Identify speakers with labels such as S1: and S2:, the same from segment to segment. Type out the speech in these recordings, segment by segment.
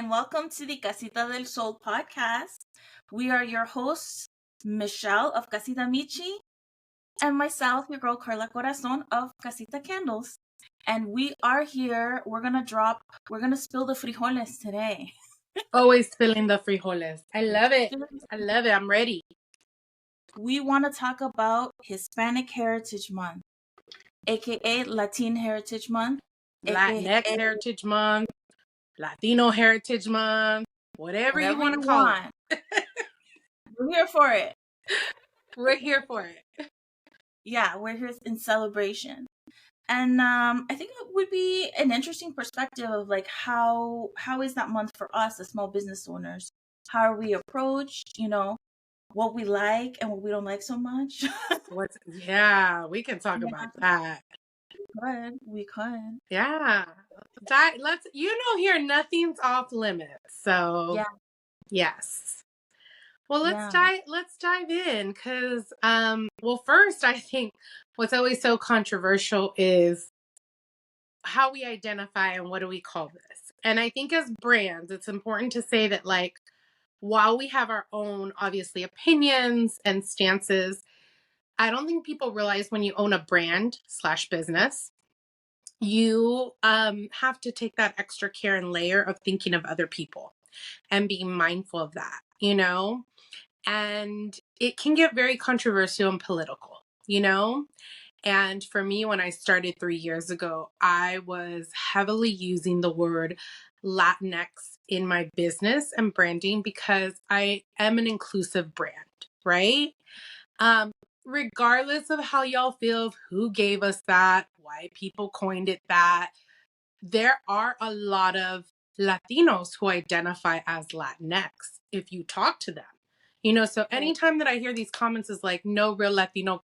S1: and welcome to the Casita del Sol podcast. We are your hosts, Michelle of Casita Michi, and myself, your girl Carla Corazón of Casita Candles. And we are here. We're gonna spill the frijoles today.
S2: Always spilling the frijoles. I love it. I'm ready.
S1: We want to talk about Hispanic Heritage Month, aka Latin Heritage Month,
S2: Latinx Heritage Month, Latino Heritage Month, whatever you want to call it.
S1: We're here for it.
S2: We're here for it.
S1: Yeah, we're here in celebration. And I think it would be an interesting perspective of like how is that month for us as small business owners? How are we approached? What we like and what we don't like so much.
S2: We can talk about that.
S1: We could.
S2: Yeah. Let's here nothing's off limits. So
S1: yeah.
S2: Yes. Well, let's dive in because first I think what's always so controversial is how we identify and what do we call this. And I think as brands, it's important to say that like while we have our own obviously opinions and stances, I don't think people realize when you own a brand / business, you have to take that extra care and layer of thinking of other people and being mindful of that, and it can get very controversial and political, And for me, when I started 3 years ago, I was heavily using the word Latinx in my business and branding because I am an inclusive brand, right? Regardless of how y'all feel, of who gave us that, why people coined it that, there are a lot of Latinos who identify as Latinx if you talk to them. So anytime that I hear these comments is like, no real Latino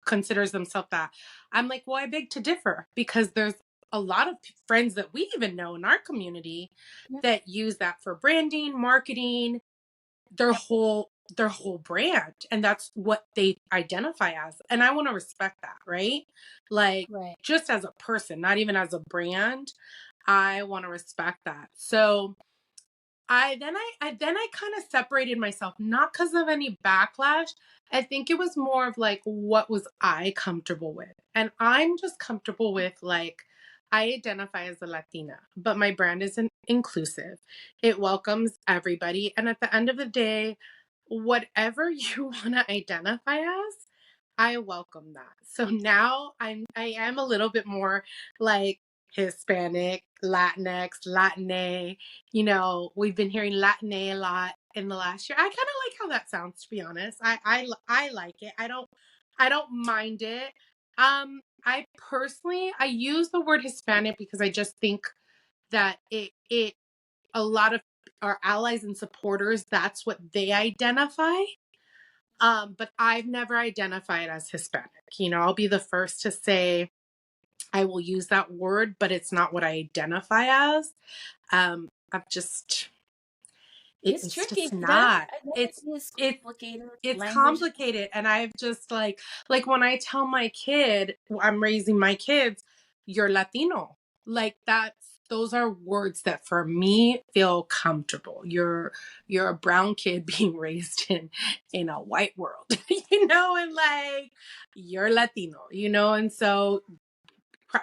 S2: considers themselves that, I'm like, well, I beg to differ because there's a lot of friends that we even know in our community that use that for branding, marketing, their whole brand. And that's what they identify as. And I want to respect that, right? Like just as a person, not even as a brand, I want to respect that. So I kind of separated myself, not because of any backlash. I think it was more of like, what was I comfortable with? And I'm just comfortable with like, I identify as a Latina, but my brand isn't inclusive. It welcomes everybody. And at the end of the day, whatever you want to identify as, I welcome that. So now I am a little bit more like Hispanic, Latinx, Latine. We've been hearing Latine a lot in the last year. I kind of like how that sounds, to be honest. I like it. I don't mind it. I personally, I use the word Hispanic because I just think that it a lot of our allies and supporters, that's what they identify. But I've never identified as Hispanic. I'll be the first to say I will use that word, but it's not what I identify as. I've just it's tricky. Just not. It's complicated. It's complicated, and I've just like when I tell my kid, I'm raising my kids, you're Latino. Like those are words that for me feel comfortable. You're a brown kid being raised in a white world, and like you're Latino, and so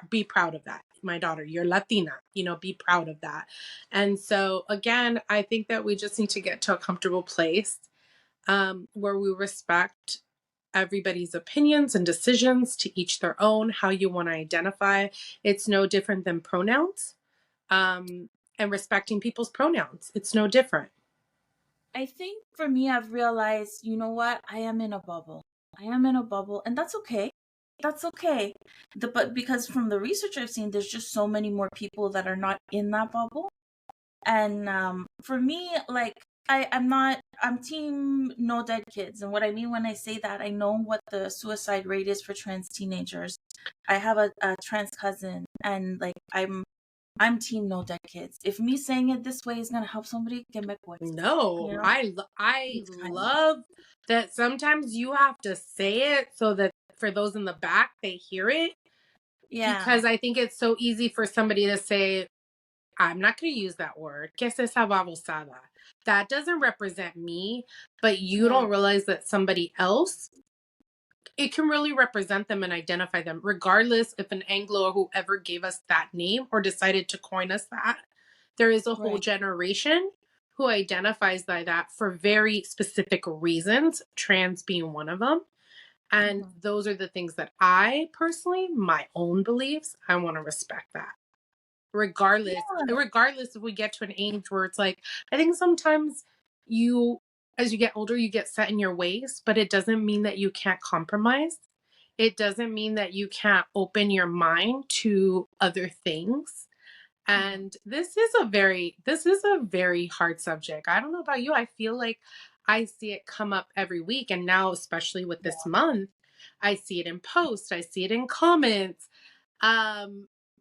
S2: be proud of that. My daughter, you're Latina, be proud of that. And so again, I think that we just need to get to a comfortable place where we respect everybody's opinions and decisions, to each their own, how you want to identify. It's no different than pronouns, and respecting people's pronouns. It's no different.
S1: I think for me, I've realized, you know what? I am in a bubble, and that's okay. But because from the research I've seen, there's just so many more people that are not in that bubble. And for me, like, I'm team no dead kids. And what I mean when I say that, I know what the suicide rate is for trans teenagers. I have a trans cousin, and like, I'm team no dead kids. If me saying it this way is going to help somebody, get me quick.
S2: No, I love that sometimes you have to say it so that for those in the back, they hear it. Yeah. Because I think it's so easy for somebody to say, I'm not going to use that word. ¿Qué es esa babosada? That doesn't represent me, but you
S1: Yeah.
S2: don't realize that somebody else, it can really represent them and identify them, regardless if an Anglo or whoever gave us that name or decided to coin us that. There is a whole
S1: Right.
S2: generation who identifies by that for very specific reasons, trans being one of them. And
S1: Mhm.
S2: those are the things that I personally, my own beliefs, I want to respect that.
S1: Yeah.
S2: Regardless if we get to an age where it's like, I think sometimes you, as you get older, you get set in your ways, but it doesn't mean that you can't compromise. It doesn't mean that you can't open your mind to other things.
S1: Mhm.
S2: And this is a very hard subject. I don't know about you. I feel like I see it come up every week. And now, especially with this month, I see it in posts, I see it in comments.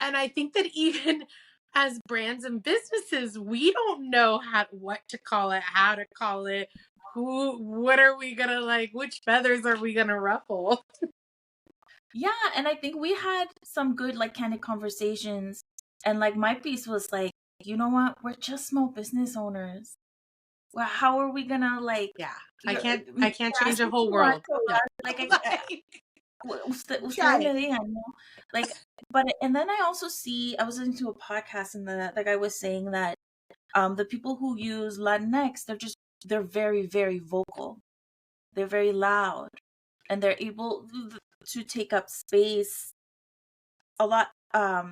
S2: And I think that even as brands and businesses, we don't know what to call it, how to call it, what are we gonna like, which feathers are we gonna ruffle?
S1: Yeah, and I think we had some good like candid conversations, and like my piece was like, you know what? We're just small business owners. Well, how are we gonna like?
S2: Yeah, I
S1: You're,
S2: can't I
S1: you're
S2: can't change a
S1: asking
S2: whole
S1: too much
S2: world.
S1: of
S2: No.
S1: us. Like,
S2: Like,
S1: ustedes
S2: try.
S1: me digan, you know? Like, but and then I also see I was listening to a podcast and the guy was saying that the people who use Latinx, they're very very vocal. They're very loud, and they're able to take up space a lot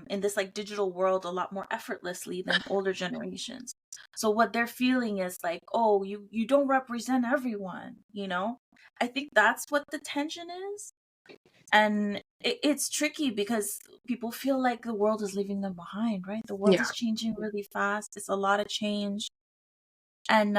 S1: in this like digital world a lot more effortlessly than older generations. So what they're feeling is like, oh, you don't represent everyone, you know? I think that's what the tension is. And it's tricky because people feel like the world is leaving them behind, right? The world
S2: Yeah.
S1: is changing really fast. It's a lot of change. And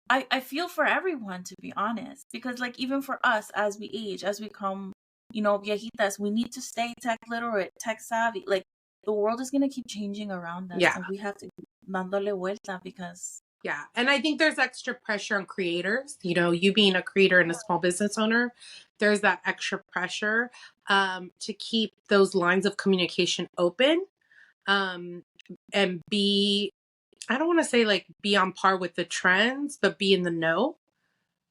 S1: I feel for everyone, to be honest, because like even for us as we age, as we come, you know, viejitas, we need to stay tech literate, tech savvy. Like the world is gonna keep changing around us,
S2: Yeah.
S1: and we have to keep dándole vuelta because
S2: Yeah. And I think there's extra pressure on creators. You know, you being a creator and a small business owner, there's that extra pressure to keep those lines of communication open, um, and be, I don't want to say like be on par with the trends, but be in the know.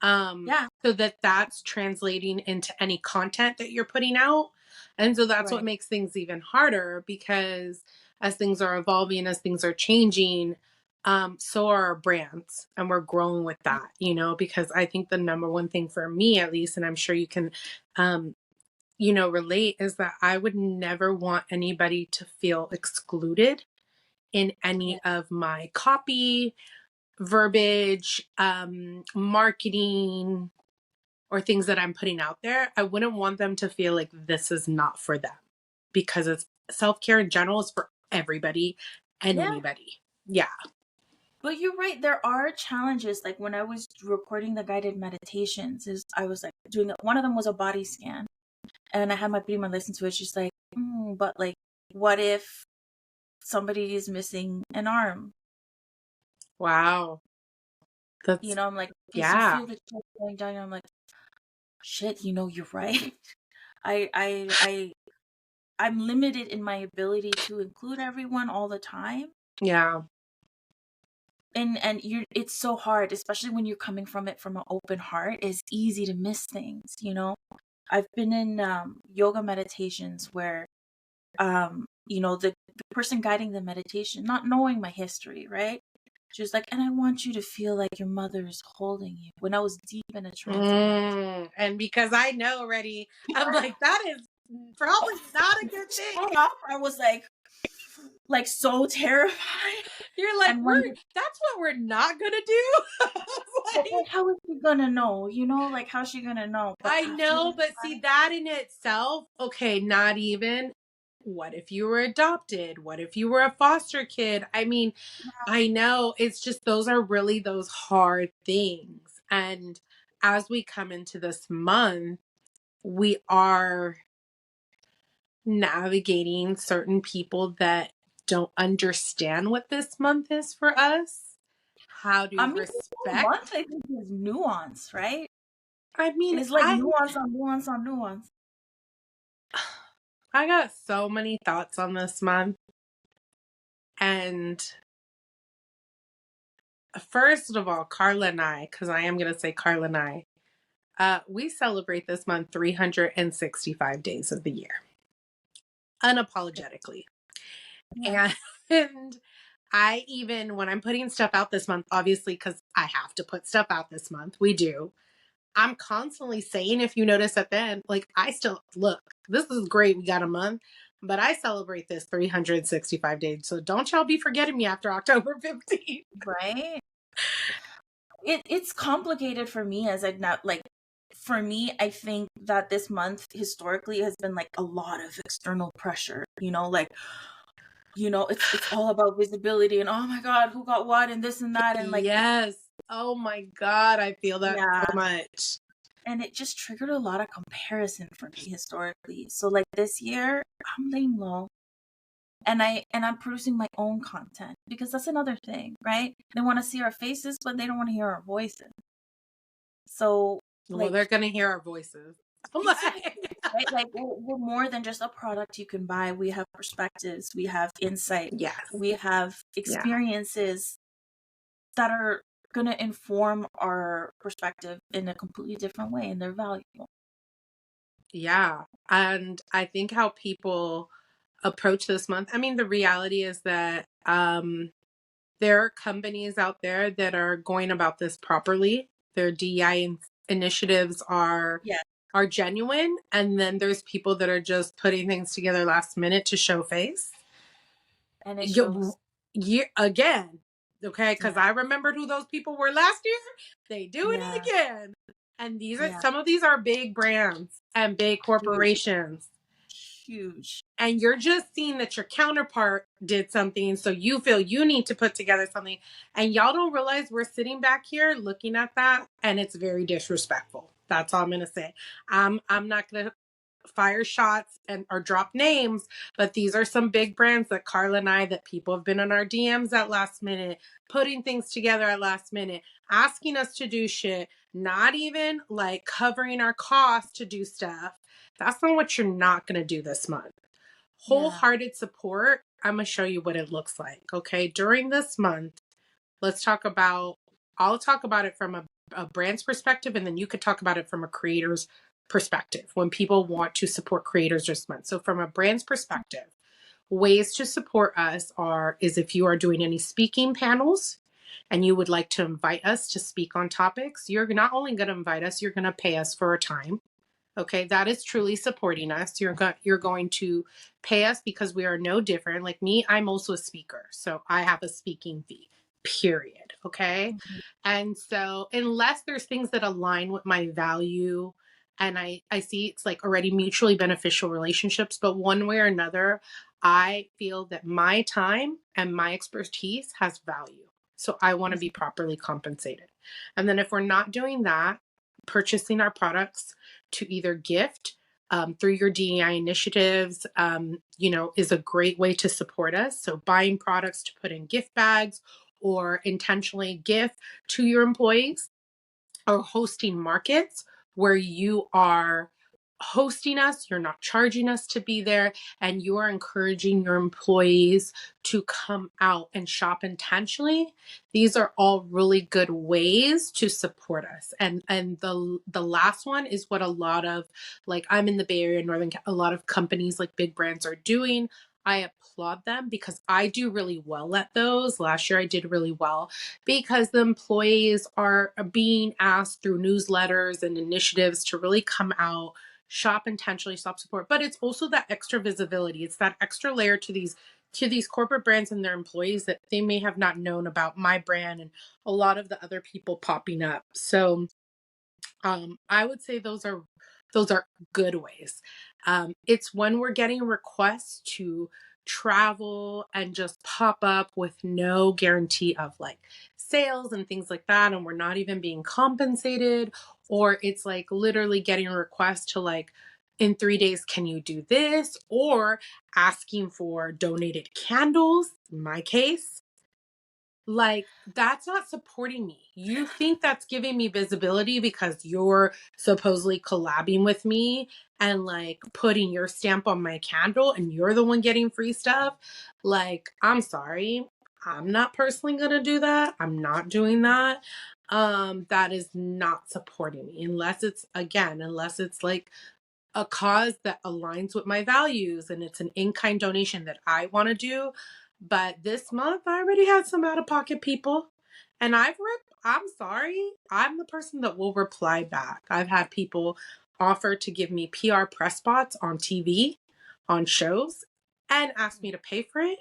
S1: yeah,
S2: So that that's translating into any content that you're putting out. And so that's what
S1: right,
S2: makes things even harder, because as things are evolving, as things are changing, so are our brands, and we're growing with that, you know, because I think the number one thing for me, at least, and I'm sure you can, um, relate, is that I would never want anybody to feel excluded in
S1: yeah,
S2: any of my copy, verbiage, marketing, or things that I'm putting out there. I wouldn't want them to feel like this is not for them, because it's self-care in general is for everybody and
S1: yeah.
S2: anybody. Yeah.
S1: But you're right. There are challenges. Like when I was recording the guided meditations, is I was like doing it. One of them was a body scan, and I had my prima listen to it. She's like, but like, what if somebody is missing an arm?
S2: Wow.
S1: You
S2: That's,
S1: know, I'm like, because you
S2: yeah.
S1: feel the chill going down. And I'm like, shit. You know, you're right. I, I, I, I'm limited in my ability to include everyone all the time,
S2: Yeah.
S1: and it's so hard, especially when you're coming from it from an open heart. It's easy to miss things. You know, I've been in yoga meditations where the person guiding the meditation, not knowing my history, right? She was like, and I want you to feel like your mother is holding you, when I was deep in a trance of meditation.
S2: And because I know already, I'm like, that is probably not a good thing.
S1: Shut up. I was like so terrified.
S2: You're like,
S1: And when
S2: that's what we're not gonna do.
S1: but
S2: Like,
S1: like, how is she gonna know? You know, like how's she gonna know? But
S2: I
S1: after
S2: know,
S1: the
S2: but see
S1: fact,
S2: that in itself, okay, not even. What if you were adopted? What if you were a foster kid? I mean, I know it's just those are really those hard things. And as we come into this month, we are navigating certain people that don't understand what this month is for us. How
S1: I
S2: to
S1: mean, this whole month
S2: respect.
S1: I think is nuance, right?
S2: I mean,
S1: It's like nuance on nuance on nuance.
S2: I got so many thoughts on this month. And first of all, Carla and I, because I am going to say Carla and I, we celebrate this month 365 days of the year, unapologetically.
S1: Yes.
S2: And I even, when I'm putting stuff out this month, obviously, because I have to put stuff out this month, we do. I'm constantly saying, if you notice at the end, like, I still, look, this is great. We got a month, but I celebrate this 365 days. So don't y'all be forgetting me after October 15th.
S1: Right? It's complicated for me as I've not like for me, I think that this month historically has been like a lot of external pressure, like it's all about visibility and oh my god, who got what and this and that and like
S2: Yes. Oh my God. I feel that
S1: yeah,
S2: so much.
S1: and it just triggered a lot of comparison for me historically. So like this year, I'm laying low. And I'm producing my own content because that's another thing, right? They want to see our faces, but they don't want to hear our voices. So
S2: Well,
S1: like
S2: they're going to hear our voices. I'm
S1: exactly,
S2: like,
S1: right? Like we're more than just a product you can buy. We have perspectives, we have insight,
S2: yes.
S1: we have
S2: Yeah.
S1: experiences that are going to inform our perspective in a completely different way, and they're valuable.
S2: Yeah. And I think how people approach this month, I mean, the reality is that there are companies out there that are going about this properly. Their DEI initiatives
S1: Yeah,
S2: are genuine, and then there's people that are just putting things together last minute to show face.
S1: and it shows.
S2: You again, okay? Because
S1: Yeah,
S2: I remembered who those people were last year. They doing it
S1: yeah,
S2: again, and these are
S1: yeah,
S2: some of these are big brands and big
S1: huge,
S2: corporations.
S1: huge.
S2: And you're just seeing that your counterpart did something, so you feel you need to put together something, and y'all don't realize we're sitting back here looking at that, and it's very disrespectful. That's all I'm gonna say. I'm not gonna fire shots and or drop names, but these are some big brands that Carla and I, that people have been on our DMs at last minute, putting things together at last minute, asking us to do shit, not even like covering our costs to do stuff. That's not what you're not going to do this month.
S1: Yeah,
S2: Wholehearted support, I'm going to show you what it looks like. Okay. During this month, let's talk about, I'll talk about it from a brand's perspective, and then you could talk about it from a creator's perspective when people want to support creators this month. So from a brand's perspective, ways to support us is if you are doing any speaking panels and you would like to invite us to speak on topics, you're not only going to invite us, you're going to pay us for a time. Okay, that is truly supporting us. You're going to pay us because we are no different. Like me, I'm also a speaker, so I have a speaking fee. Period. Okay,
S1: mhm,
S2: and so unless there's things that align with my value, and I see it's like already mutually beneficial relationships, but one way or another, I feel that my time and my expertise has value. So I want to be properly compensated. And then if we're not doing that, purchasing our products to either gift through your DEI initiatives, is a great way to support us. So buying products to put in gift bags or intentionally gift to your employees, or hosting markets where you are hosting us, you're not charging us to be there, and you are encouraging your employees to come out and shop intentionally. These are all really good ways to support us. And the last one is what a lot of, like, I'm in the Bay Area, a lot of companies like big brands are doing. I applaud them because I do really well at those. Last year I did really well because the employees are being asked through newsletters and initiatives to really come out, shop intentionally, shop support. But it's also that extra visibility. It's that extra layer to these corporate brands and their employees that they may have not known about my brand and a lot of the other people popping up. So I would say those are good ways. It's when we're getting requests to travel and just pop up with no guarantee of like sales and things like that, and we're not even being compensated, or it's like literally getting a request to like, in 3 days, can you do this? Or asking for donated candles, in my case. Like, that's not supporting me. You think that's giving me visibility because you're supposedly collabing with me and like putting your stamp on my candle and you're the one getting free stuff. Like, I'm sorry. I'm not personally going to do that. I'm not doing that. That is not supporting me unless it's like a cause that aligns with my values and it's an in-kind donation that I want to do. But this month I already had some out-of-pocket people and I'm sorry. I'm the person that will reply back. I've had people offer to give me PR press spots on TV, on shows, and ask me to pay for it.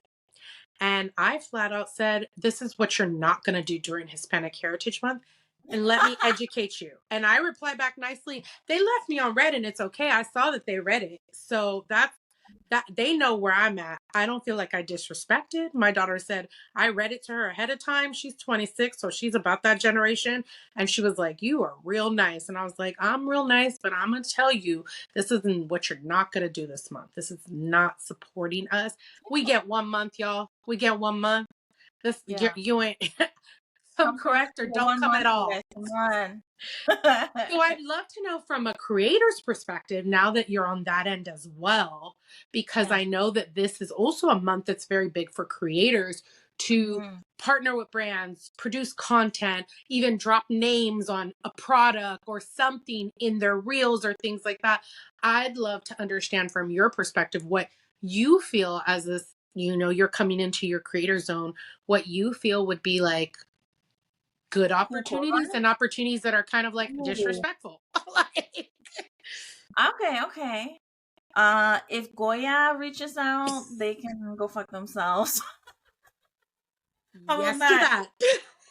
S2: And I flat out said, this is what you're not going to do during Hispanic Heritage Month. And let me educate you. And I replied back nicely. They left me on red and it's okay. I saw that they read it. So that they know where I'm at. I don't feel like I disrespected. My daughter said I read it to her ahead of time. She's 26, so she's about that generation. And she was like, you are real nice. And I was like, I'm real nice, but I'm going to tell you, this isn't what you're not going to do this month. This is not supporting us. We get 1 month, y'all. We get 1 month. This
S1: Yeah.
S2: you ain't come correct or don't come at all.
S1: Come on.
S2: So I'd love to know from a creator's perspective, now that you're on that end as well, because I know that this is also a month that's very big for creators to partner with brands, produce content, even drop names on a product or something in their reels or things like that. I'd love to understand from your perspective what you feel as this, you're coming into your creator zone, what you feel would be like good opportunities and opportunities that are kind of like disrespectful. Like,
S1: okay. If Goya reaches out, they can go fuck themselves.
S2: yes to that.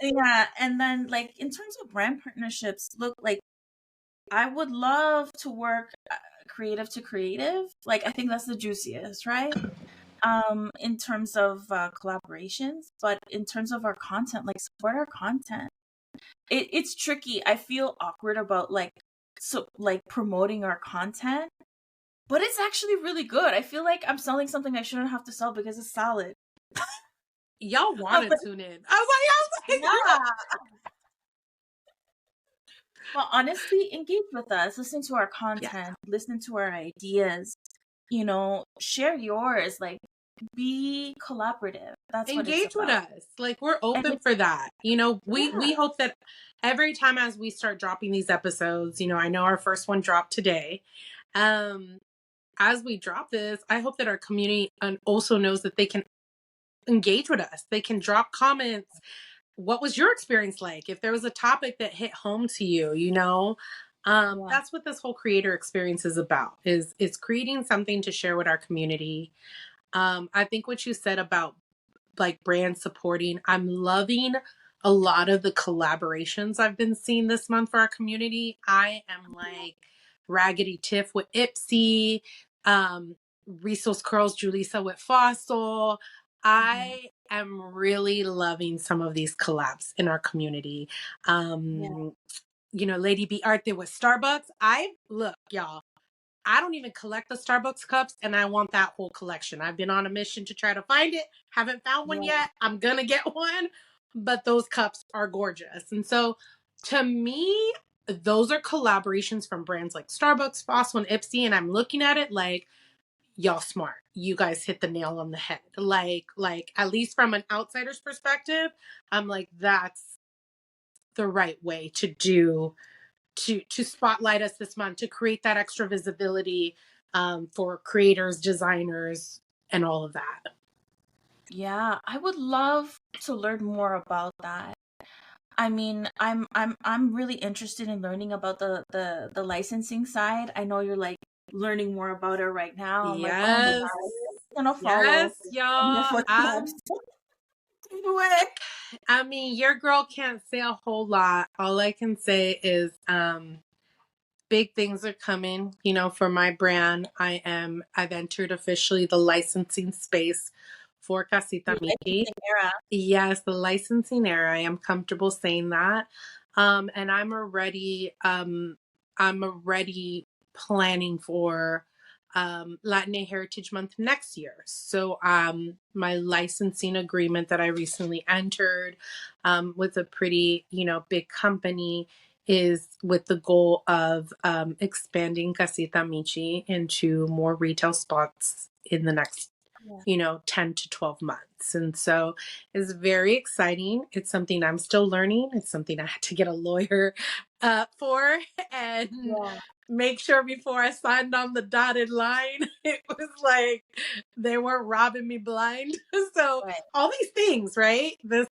S1: Yeah, and then like in terms of brand partnerships, look, like I would love to work creative to creative. Like I think that's the juiciest, right? In terms of collaborations, but in terms of our content, like support our content. It's tricky. I feel awkward about like promoting our content, but it's actually really good. I feel like I'm selling something I shouldn't have to sell because it's solid.
S2: Y'all want to tune in. I was like,
S1: yeah. Well, honestly, engage with us. Listen to our content. Listen to our ideas. Share yours. Like, be collaborative. That's what it's
S2: engage with
S1: about.
S2: us. Like we're open for that. We hope that every time as we start dropping these episodes, I know our first one dropped today. As we drop this, I hope that our community also knows that they can engage with us. They can drop comments. What was your experience like? If there was a topic that hit home to you, that's what this whole creator experience is about, is creating something to share with our community. I think what you said about like brand supporting, I'm loving a lot of the collaborations I've been seeing this month for our community. I am like Raggedy Tiff with Ipsy, Resource Curls Julissa with Fossil. I am really loving some of these collabs in our community. Lady B Arte with Starbucks. Look, y'all, I don't even collect the Starbucks cups and I want that whole collection. I've been on a mission to try to find it. Haven't found one yet. I'm going to get one, but those cups are gorgeous. And so to me, those are collaborations from brands like Starbucks, Fossil, and Ipsy. And I'm looking at it like, y'all smart. You guys hit the nail on the head. Like at least from an outsider's perspective, I'm like, that's the right way to do to spotlight us this month, to create that extra visibility for creators, designers, and all of that.
S1: Yeah, I would love to learn more about that. I mean, I'm really interested in learning about the licensing side. I know you're like learning more about it right now. I'm like, oh my God, I'm gonna follow.
S2: Yes, y'all. I mean, your girl can't say a whole lot. All I can say is big things are coming, for my brand. I've entered officially the licensing space for Casita Michi. Yes, the licensing era. I am comfortable saying that. And I'm already planning for Latinx Heritage Month next year. So my licensing agreement that I recently entered with a pretty, big company is with the goal of expanding Casita Michi into more retail spots in the next 10 to 12 months. And so it's very exciting. It's something I'm still learning. It's something I had to get a lawyer for and
S1: Yeah.
S2: make sure before I signed on the dotted line, it was like they weren't robbing me blind. So
S1: Right.
S2: all these things, right? And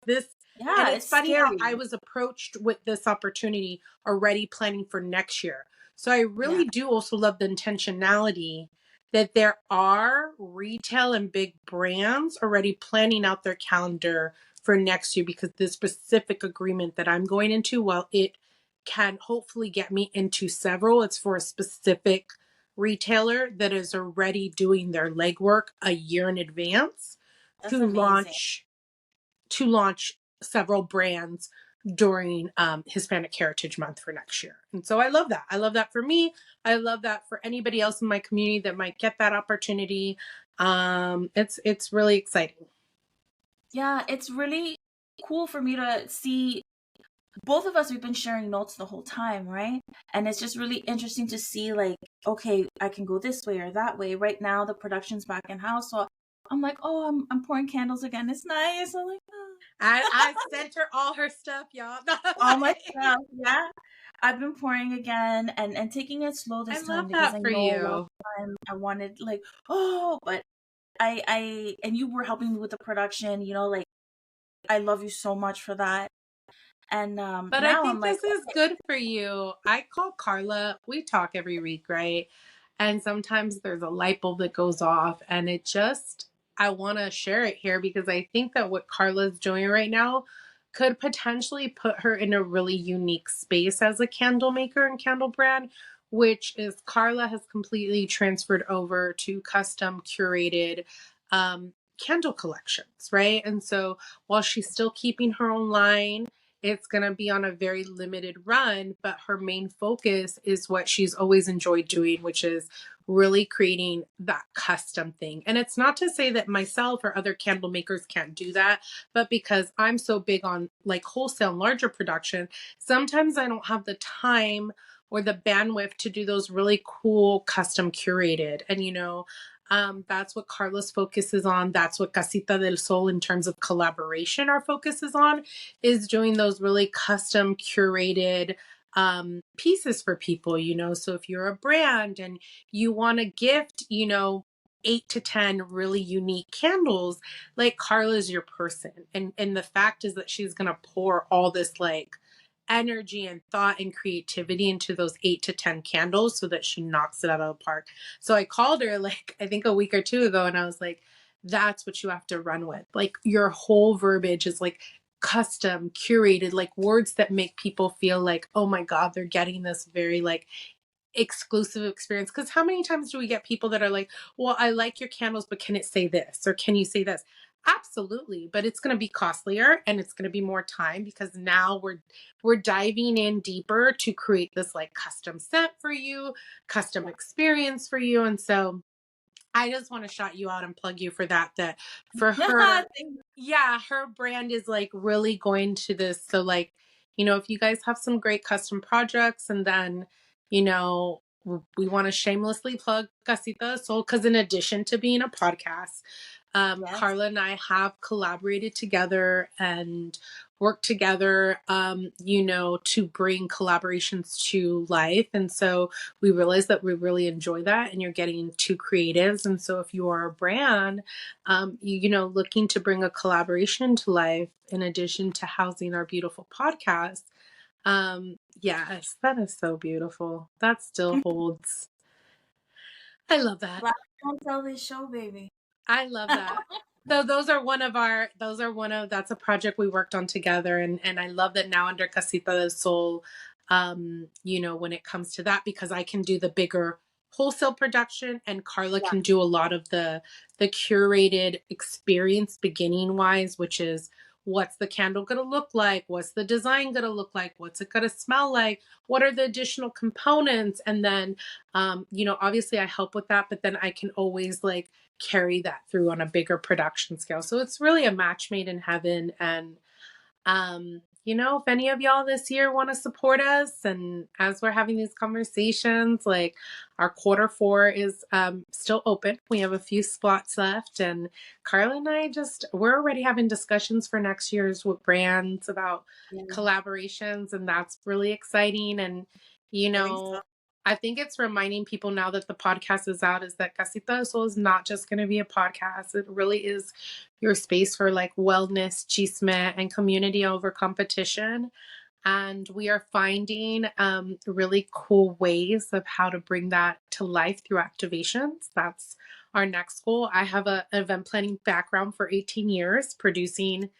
S1: Yeah,
S2: it's
S1: it's
S2: funny how I
S1: scary.
S2: was approached with this opportunity already planning for next year. So I
S1: Yeah,
S2: really do also love the intentionality that there are retail and big brands already planning out their calendar for next year, because this specific agreement that I'm going into, while it can hopefully get me into several, it's for a specific retailer that is already doing their legwork a year in advance
S1: that's
S2: to
S1: amazing.
S2: launch several brands during Hispanic Heritage Month for next year. And so I love that. I love that for me. I love that for anybody else in my community that might get that opportunity. It's really exciting.
S1: Yeah, it's really cool for me to see both of us. We've been sharing notes the whole time, right? And it's just really interesting to see, like, okay, I can go this way or that way. Right now the production's back in house, so I'm like, oh, I'm pouring candles again. It's nice. I'm like,
S2: I sent her all her stuff, y'all.
S1: all my stuff. Yeah. I've been pouring again and taking it slow
S2: I
S1: this time
S2: love
S1: because
S2: that
S1: I
S2: for
S1: know last
S2: you.
S1: time I wanted, like, oh, but I and you were helping me with the production, like, I love you so much for that. And
S2: But I
S1: now I'm
S2: think
S1: like,
S2: this is good for you. I call Carla. We talk every week, right? And sometimes there's a light bulb that goes off, and I want to share it here because I think that what Carla's doing right now could potentially put her in a really unique space as a candle maker and candle brand, which is Carla has completely transferred over to custom curated candle collections, right? And so while she's still keeping her own line, it's going to be on a very limited run, but her main focus is what she's always enjoyed doing, which is really creating that custom thing. And it's not to say that myself or other candle makers can't do that, but because I'm so big on like wholesale and larger production, sometimes I don't have the time or the bandwidth to do those really cool custom curated. And that's what Carlos focuses on. That's what Casita del Sol, in terms of collaboration, our focus is on, is doing those really custom curated pieces for people. So if you're a brand and you want to gift, 8 to 10 really unique candles, like Carla's your person. And the fact is that she's gonna pour all this like energy and thought and creativity into those 8 to 10 candles so that she knocks it out of the park. So I called her like I think a week or two ago, and I was like, that's what you have to run with. Like your whole verbiage is like custom curated, like words that make people feel like, oh my god, they're getting this very like exclusive experience. Because how many times do we get people that are like, well, I like your candles, but can it say this, or can you say this? Absolutely, but it's going to be costlier and it's going to be more time, because now we're diving in deeper to create this like custom scent for you, custom experience for you. And so I just want to shout you out and plug you for that for
S1: yeah.
S2: her. Yeah, her brand is like really going to this. So like, if you guys have some great custom projects, and then, we want to shamelessly plug Casita del Sol, because in addition to being a podcast,
S1: Yes.
S2: Carla and I have collaborated together and worked together, to bring collaborations to life. And so we realized that we really enjoy that, and you're getting two creatives. And so if you are a brand, looking to bring a collaboration to life, in addition to housing our beautiful podcast, yes, that is so beautiful. That still holds. I love that.
S1: Black don't tell this show, baby.
S2: I love that. So that's a project we worked on together, and I love that now under Casita del Sol, when it comes to that, because I can do the bigger wholesale production and Carla
S1: Yeah.
S2: can do a lot of the curated experience beginning wise, which is what's the candle going to look like? What's the design going to look like? What's it going to smell like? What are the additional components? And then, obviously I help with that, but then I can always like carry that through on a bigger production scale. So it's really a match made in heaven. And if any of y'all this year want to support us, and as we're having these conversations, like our quarter 4 is still open. We have a few spots left, and Carla and I we're already having discussions for next year's with brands about collaborations, and that's really exciting. And I think it's reminding people now that the podcast is out is that Casita del Sol is not just going to be a podcast. It really is your space for like wellness, chisme, and community over competition. And we are finding really cool ways of how to bring that to life through activations. That's our next goal. I have an event planning background for 18 years, producing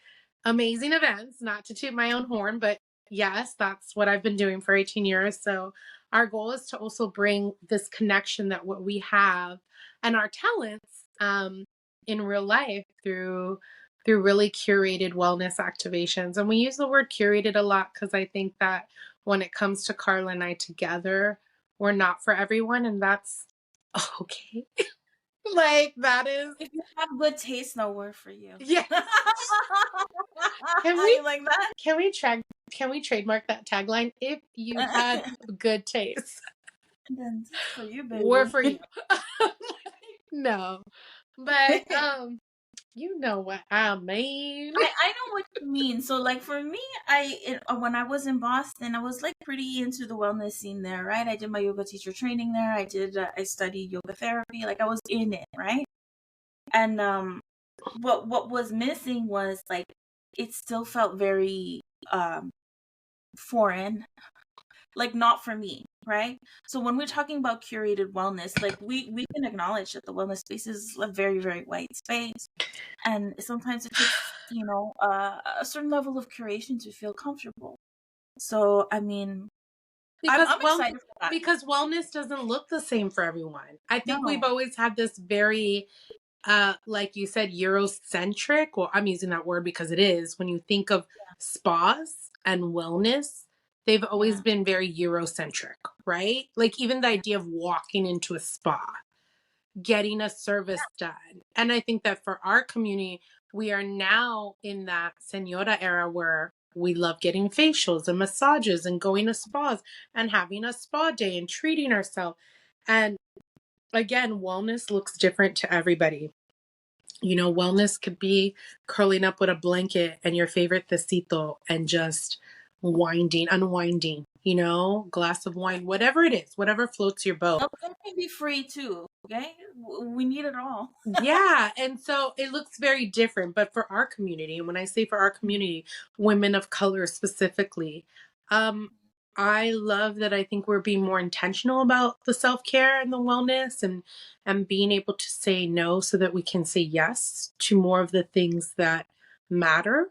S2: amazing events, not to toot my own horn, but yes, that's what I've been doing for 18 years. So our goal is to also bring this connection that what we have and our talents in real life through really curated wellness activations. And we use the word curated a lot because I think that when it comes to Carla and I together, we're not for everyone, and that's okay. Like that is,
S1: if you have good taste, no word for you.
S2: Yeah.
S1: Can we like that?
S2: Can we trademark that tagline? If you had good taste,
S1: then this is for you, baby.
S2: we're for you. No, but you know what I mean.
S1: I know what you mean. So like for me, when I was in Boston, I was like pretty into the wellness scene there, right? I did my yoga teacher training there. I studied yoga therapy. Like I was in it, right? And what was missing was like it still felt very foreign, like not for me, right? So when we're talking about curated wellness, like we can acknowledge that the wellness space is a very, very white space, and sometimes it takes a certain level of curation to feel comfortable. So I mean,
S2: because
S1: I'm excited for that.
S2: Because wellness doesn't look the same for everyone. I think we've always had this very like you said, Eurocentric. Well, I'm using that word because it is. When you think of spas and wellness, they've always been very Eurocentric, right? Like even the idea of walking into a spa, getting a service done. And I think that for our community, we are now in that senora era where we love getting facials and massages and going to spas and having a spa day and treating ourselves. And again, wellness looks different to everybody. Wellness could be curling up with a blanket and your favorite tecito and just unwinding, glass of wine, whatever it is, whatever floats your boat.
S1: Some can be free too, okay? We need it all.
S2: Yeah, and so it looks very different. But for our community, and when I say for our community, women of color specifically, I love that. I think we're being more intentional about the self-care and the wellness and being able to say no so that we can say yes to more of the things that matter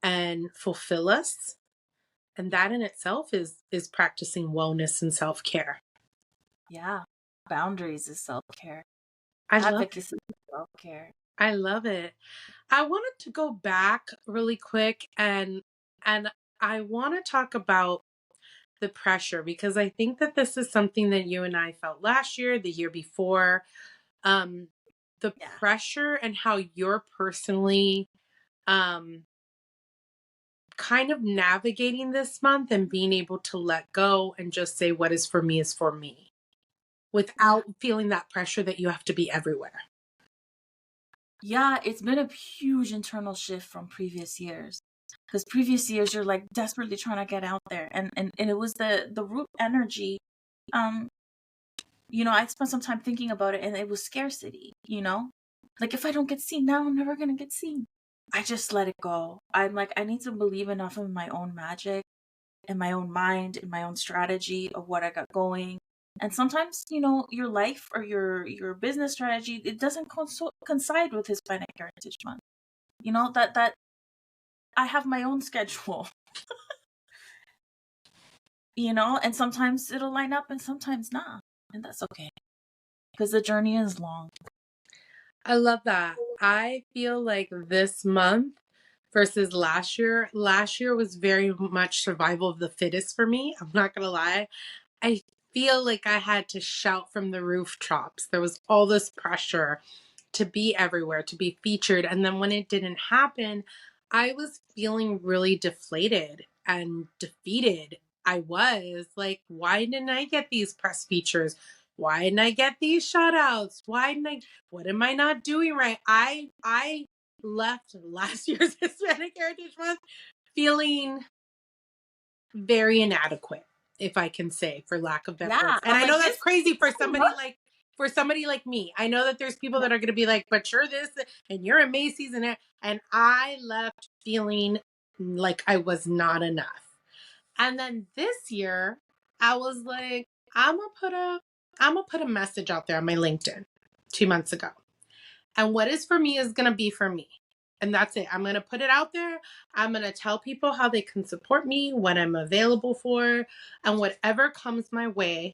S2: and fulfill us. And that in itself is practicing wellness and self-care.
S1: Yeah. Boundaries is self-care.
S2: Advocacy
S1: is self-care.
S2: I love it. I wanted to go back really quick and I want to talk about the pressure, because I think that this is something that you and I felt last year, the year before, the pressure and how you're personally kind of navigating this month and being able to let go and just say what is for me without feeling that pressure that you have to be everywhere.
S1: Yeah, it's been a huge internal shift from previous years. Because previous years you're like desperately trying to get out there, and it was the root energy. I spent some time thinking about it, and it was scarcity. Like if I don't get seen now, I'm never gonna get seen. I just let it go. I'm like, I need to believe enough in my own magic, in my own mind, in my own strategy of what I got going. And sometimes, your life or your business strategy, it doesn't coincide with Hispanic Heritage Month. That I have my own schedule. And sometimes it'll line up and sometimes not. And that's okay. Because the journey is long.
S2: I love that. I feel like this month versus last year. Last year was very much survival of the fittest for me. I'm not going to lie. I feel like I had to shout from the rooftops. There was all this pressure to be everywhere, to be featured. And then when it didn't happen, I was feeling really deflated and defeated. I was like, why didn't I get these press features? Why didn't I get these shout outs? What am I not doing right? I left last year's Hispanic Heritage Month feeling very inadequate, if I can say, for lack of better
S1: Yeah,
S2: words. And
S1: I'm
S2: I
S1: like
S2: know that's
S1: this.
S2: crazy for somebody like me. I know that there's people that are going to be like, but you're this and you're a Macy's and I left feeling like I was not enough. And then this year, I was like, I'm gonna put a message out there on my LinkedIn 2 months ago. And what is for me is gonna be for me. And that's it. I'm gonna put it out there. I'm gonna tell people how they can support me, what I'm available for, and whatever comes my way,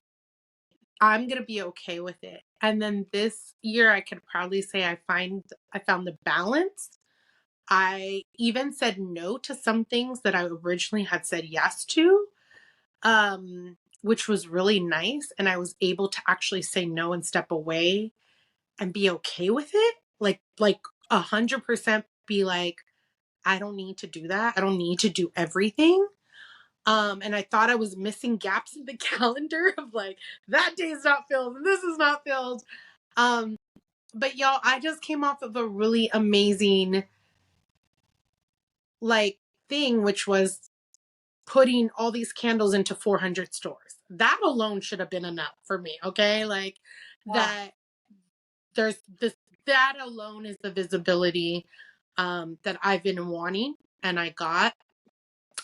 S2: I'm gonna be okay with it. And then this year I could proudly say I found the balance. I even said no to some things that I originally had said yes to, which was really nice. And I was able to actually say no and step away and be okay with it. Like 100% be like, I don't need to do that. I don't need to do everything. And I thought I was missing gaps in the calendar of like, that day is not filled and this is not filled. Um, but y'all, I just came off of a really amazing like thing, which was putting all these candles into 400 stores. That alone should have been enough for me. Okay. Like
S1: Wow.
S2: that there's this, that alone is the visibility that I've been wanting and I got.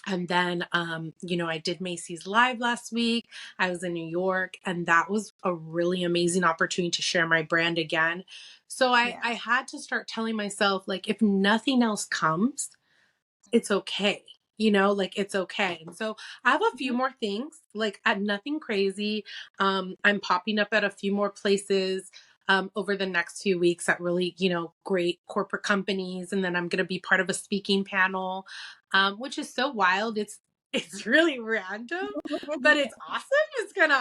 S2: And then, I did Macy's Live last week. I was in New York, and that was a really amazing opportunity to share my brand again. So
S1: Yeah.
S2: I had to start telling myself, like, if nothing else comes, it's okay. Like it's okay. And so I have a few
S1: Mhm.
S2: more things, like nothing crazy. I'm popping up at a few more places over the next few weeks at really, great corporate companies. And then I'm going to be part of a speaking panel, which is so wild. It's really random, but it's awesome. It's kind of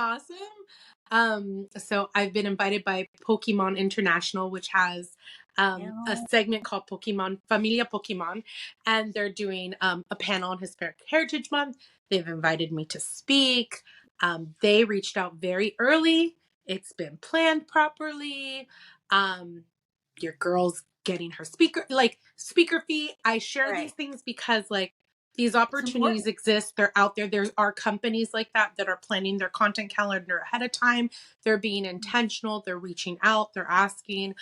S2: awesome. So I've been invited by Pokemon International, which has a
S1: Yeah.
S2: segment called Pokemon Familia Pokemon, and they're doing a panel on Hispanic Heritage Month. They've invited me to speak. They reached out very early. It's been planned properly. Your girl's getting her speaker fee. I share these
S1: Right.
S2: things because like these
S1: It's
S2: opportunities
S1: important.
S2: exist. They're out there. There are companies like that are planning their content calendar ahead of time. They're being intentional. They're reaching out. They're asking.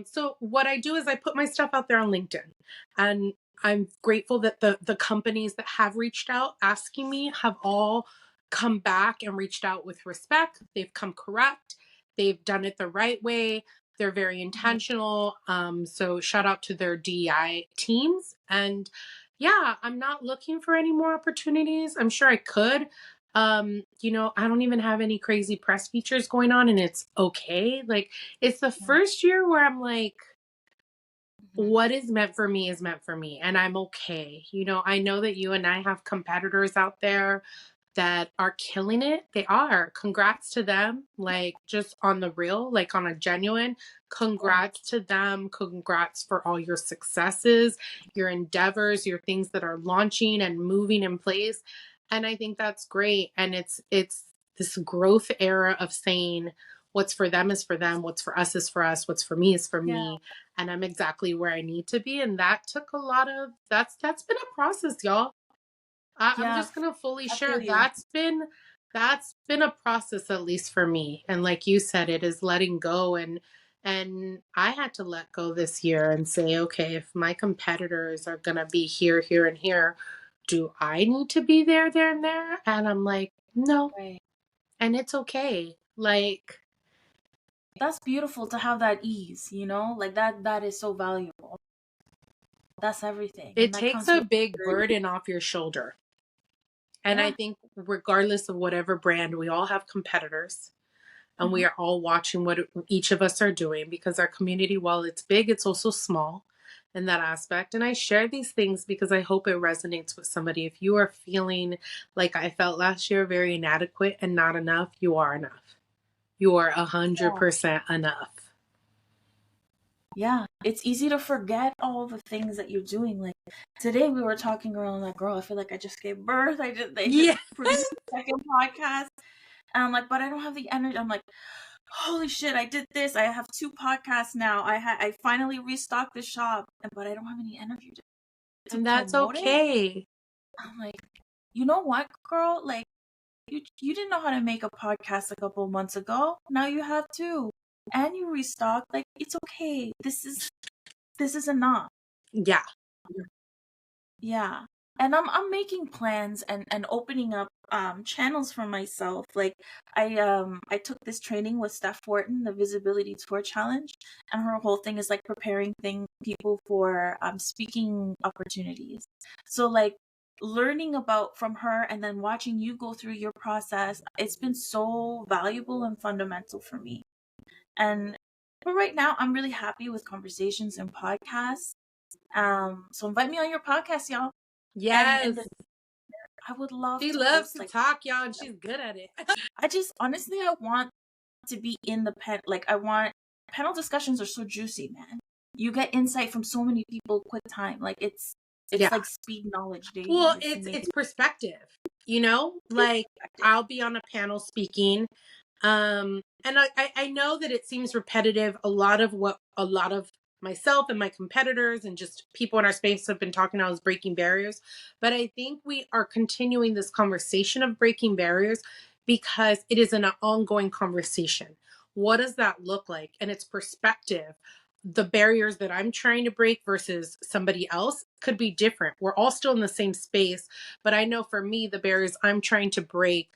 S2: So what I do is I put my stuff out there on LinkedIn, and I'm grateful that the companies that have reached out asking me have all come back and reached out with respect. They've come correct. They've done it the right way. They're very
S1: Mhm.
S2: intentional. So shout out to their DEI teams. And yeah, I'm not looking for any more opportunities. I'm sure I could. I don't even have any crazy press features going on, and it's okay. Like it's the
S1: Yeah.
S2: first year where I'm like,
S1: Mhm.
S2: what is meant for me is meant for me, and I'm okay. I know that you and I have competitors out there that are killing it. They are. Congrats to them. Like just on the real, like on a genuine,
S1: Yeah.
S2: congrats to them. Congrats for all your successes, your endeavors, your things that are launching and moving in place. And I think that's great. And it's this growth era of saying what's for them is for them, what's for us is for us, what's for me is for
S1: Yeah.
S2: me. And I'm exactly where I need to be. And that took a lot of that's been a process, y'all. I'm
S1: Yeah.
S2: just gonna fully
S1: I
S2: share
S1: feel you.
S2: that's been a process, at least for me. And like you said, it is letting go, and I had to let go this year and say, okay, if my competitors are gonna be here, here, and here, do I need to be there, there, and there? And I'm like, no,
S1: Right.
S2: and it's okay. Like
S1: That's beautiful to have that ease, like that is so valuable. That's everything.
S2: it
S1: And that
S2: takes
S1: comes
S2: a
S1: from
S2: big
S1: maturity.
S2: burden off your shoulder. And I
S1: Yeah.
S2: think regardless of whatever brand, we all have competitors and we
S1: Hmm.
S2: are all watching what each of us are doing because our community, while it's big, it's also small. in that aspect. And I share these things because I hope it resonates with somebody. If you are feeling like I felt last year, very inadequate and not enough, you are enough. You are 100% enough.
S1: Yeah, it's easy to forget all the things that you're doing. Like today, we were talking around like, girl, I feel like I just gave birth. They just
S2: Yeah.
S1: produced a second podcast, and I'm like, but I don't have the energy. I'm like, holy shit, I did this. I have 2 podcasts now. I finally restocked the shop, but I don't have any energy to
S2: And that's
S1: promote it.
S2: okay.
S1: I'm like, you know what, girl? Like, you didn't know how to make a podcast a couple of months ago. Now you have 2, and you restocked. Like, it's okay. This is enough.
S2: Yeah.
S1: Yeah. And I'm making plans and opening up channels for myself. Like I took this training with Steph Wharton, the Visibility Tour Challenge, and her whole thing is like preparing people for speaking opportunities. So like learning about from her and then watching you go through your process, it's been so valuable and fundamental for me. And but right now I'm really happy with conversations and podcasts. So invite me on your podcast, y'all. And
S2: Yes.
S1: I would love
S2: She
S1: to
S2: loves
S1: host
S2: to
S1: like
S2: talk, y'all, and she's good at it.
S1: I just honestly I want to be in the pen like I want panel discussions are so juicy, man. You get insight from so many people quick time. Like it's
S2: Yeah.
S1: like speed knowledge dating.
S2: Well,
S1: It's
S2: it's
S1: amazing.
S2: perspective, you know?
S1: It's
S2: Like
S1: effective.
S2: I'll be on a panel speaking. And I know that it seems repetitive. A lot of myself and my competitors and just people in our space have been talking about is breaking barriers. But I think we are continuing this conversation of breaking barriers because it is an ongoing conversation. What does that look like? And it's perspective. The barriers that I'm trying to break versus somebody else could be different. We're all still in the same space, but I know for me, the barriers I'm trying to break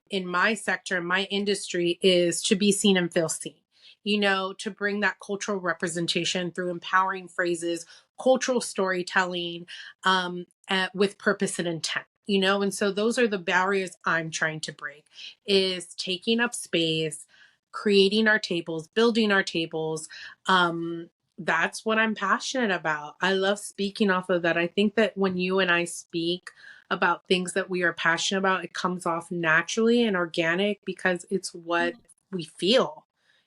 S2: in my sector, in my industry, is to be seen and feel seen. You know, to bring that cultural representation through empowering phrases, cultural storytelling with purpose and intent. You know, and so those are the barriers I'm trying to break is taking up space, creating our tables, building our tables. That's what I'm passionate about. I love speaking off of that. I think that when you and I speak about things that we are passionate about, it comes off naturally and organic because it's what we feel,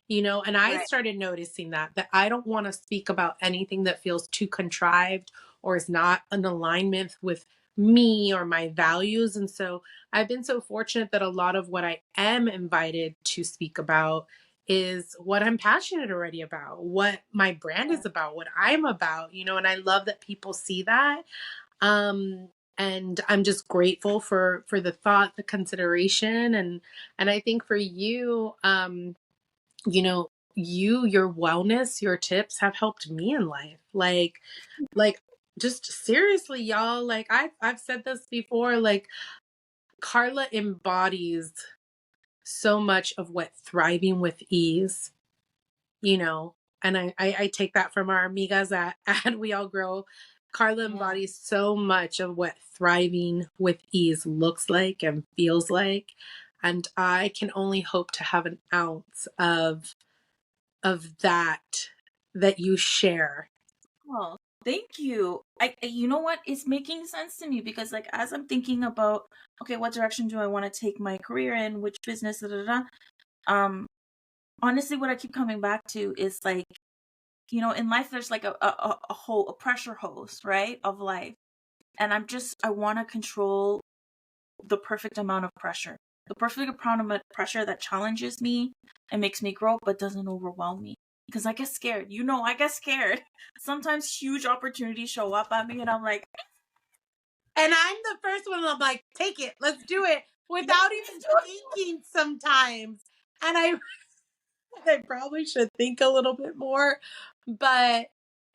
S2: you know. And I
S1: Right.
S2: started noticing that I don't want to speak about anything that feels too contrived or is not in alignment with me or my values. And so I've been so fortunate that a lot of what I am invited to speak about is what I'm passionate already about, what my brand is about, what I'm about, you know. And I love that people see that. um and I'm just grateful for the thought, the consideration, and I think for you, you know, your wellness, your tips have helped me in life. Like just seriously, y'all, like I've said this before, like Carla embodies so much of what thriving with ease, you know. And I take that from our amigas at We All Grow. Carla
S1: Yeah.
S2: embodies so much of what thriving with ease looks like and feels like. And I can only hope to have an ounce of that you share.
S1: Oh, thank you. You know what? It's making sense to me because like as I'm thinking about okay, what direction do I want to take my career in, which business, da, da, da, um honestly what I keep coming back to is like in life there's like a pressure hose, right, of life. And I want to control the perfect amount of pressure. The perfect amount of pressure that challenges me and makes me grow but doesn't overwhelm me. Because I get scared. I get scared. Sometimes huge opportunities show up at me and I'm like,
S2: And I'm the first one, I'm like, take it, let's do it, without even thinking sometimes. And I probably should think a little bit more, but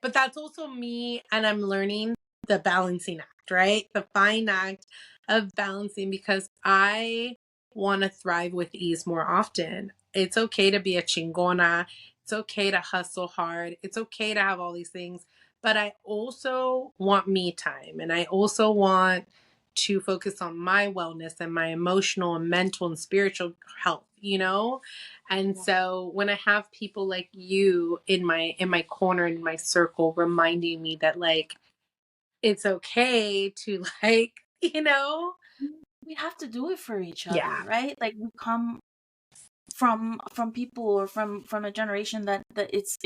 S2: that's also me, and I'm learning the balancing act, right? The fine act of balancing, because I want to thrive with ease more often. It's okay to be a chingona. It's okay to hustle hard. It's okay to have all these things, but I also want me time, and I also want to focus on my wellness and my emotional and mental and spiritual health. you know? And so when I have people like you in my corner, in my circle, reminding me that like it's okay to like, you know?
S1: We have to do it for each other,
S2: Yeah.
S1: right? Like we come from people or from a generation that it's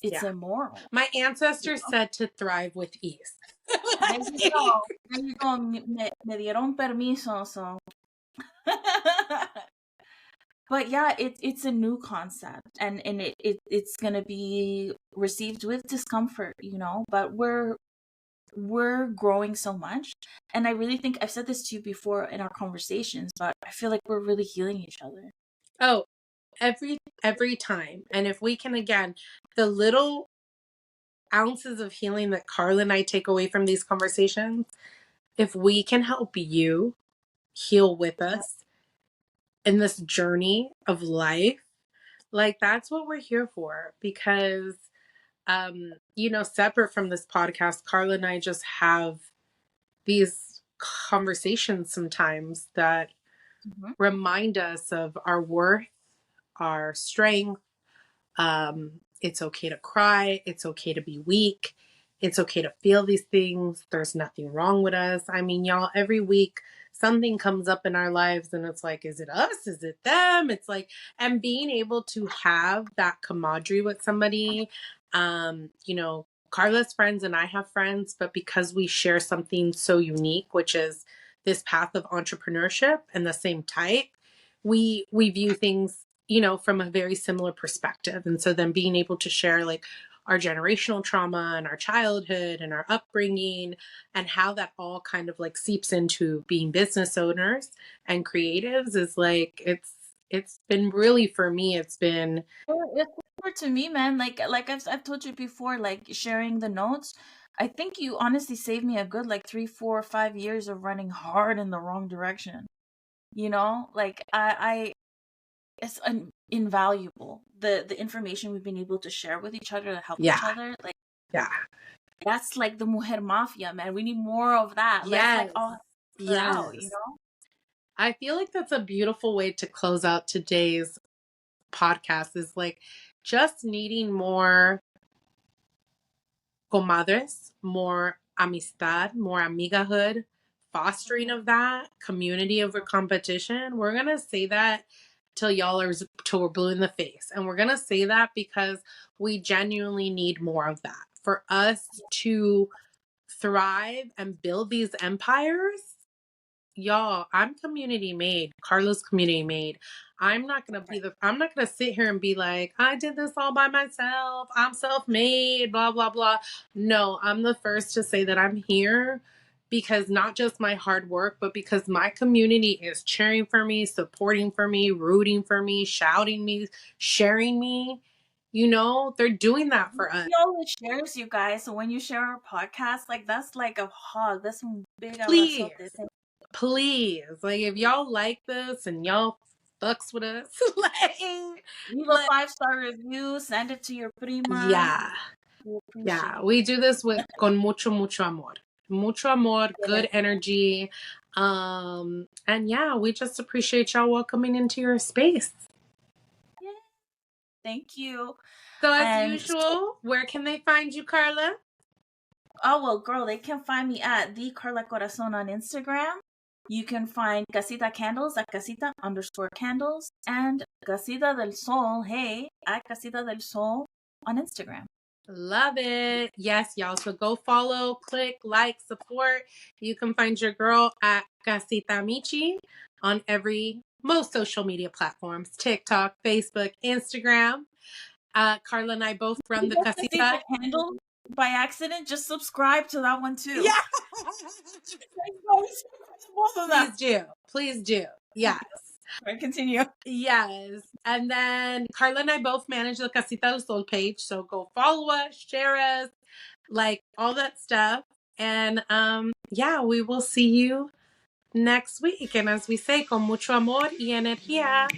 S2: Yeah.
S1: immoral.
S2: My
S1: You
S2: ancestors
S1: know?
S2: said to thrive with ease.
S1: There you go. There you go. Me dieron permiso, so. But yeah, it's a new concept, and it's gonna be received with discomfort, you know. But we're growing so much, and I really think I've said this to you before in our conversations, but I feel like we're really healing each other.
S2: Oh, every time. And if we can, again, the little ounces of healing that Carla and I take away from these conversations, if we can help you heal with us in this journey of life, like that's what we're here for. Because you know, separate from this podcast, Carla and I just have these conversations sometimes that
S1: Mm-hmm.
S2: remind us of our worth, our strength. It's okay to cry. It's okay to be weak. It's okay to feel these things. There's nothing wrong with us. I mean, y'all, every week something comes up in our lives and it's like, is it us? Is it them? It's like, and being able to have that camaraderie with somebody, you know, Carla's friends and I have friends, but because we share something so unique, which is this path of entrepreneurship and the same type, we view things, you know, from a very similar perspective. And so then being able to share like our generational trauma and our childhood and our upbringing and how that all kind of like seeps into being business owners and creatives is like it's been really, for me, it's been
S1: It's similar to me, man. Like I've told you before, like sharing the notes. I think you honestly saved me a good like 3, 4, 5 years of running hard in the wrong direction. You know, like it's invaluable. The information we've been able to share with each other to help
S2: yeah,
S1: each other, like
S2: yeah,
S1: that's like the mujer mafia, man. We need more of that. Let's like
S2: yes,
S1: all help each other out, you
S2: yes.
S1: know?
S2: I feel like that's a beautiful way to close out today's podcast, is like just needing more comadres, more amistad, more amigahood, fostering of that, community over competition. We're going to say that till y'all are, till we're blue in the face. And we're going to say that because we genuinely need more of that for us to thrive and build these empires. Y'all, I'm community made. Carla's community made. I'm not gonna sit here and be like, I did this all by myself. I'm self-made, blah, blah, blah. No, I'm the first to say that I'm here because not just my hard work, but because my community is cheering for me, supporting for me, rooting for me, shouting me, sharing me. You know, they're doing that for us.
S1: We always shares, you guys. So when you share our podcast, like that's like a hug. That's un big
S2: Please.
S1: abrazote.
S2: Please, like if y'all like this and y'all fucks with us, like,
S1: Leave a
S2: like
S1: 5-star review. Send it to your prima.
S2: yeah,
S1: We appreciate
S2: yeah,
S1: it.
S2: we do this with con mucho amor,
S1: Yes.
S2: good energy, and yeah, we just appreciate y'all welcoming into your space.
S1: Yeah. Thank you.
S2: So as
S1: And
S2: usual, where can they find you, Carla?
S1: oh well, girl, they can find me at the Carla Corazón on Instagram. You can find Casita Candles at Casita_candles and Casita del Sol, hey, at Casita del Sol on Instagram.
S2: Love it. Yes, y'all. So go follow, click, like, support. You can find your girl at Casita Michi on most social media platforms: TikTok, Facebook, Instagram. Carla and I both run the
S1: Casita
S2: Casita.
S1: Candle by accident, just subscribe to that one too.
S2: Yeah.
S1: Both of them.
S2: Please do. Please do. Yes.
S1: Right, continue.
S2: Yes. And then Carla and I both manage the Casita del Sol page. So go follow us, share us, like all that stuff. And yeah, we will see you next week. And as we say, con mucho amor y energía.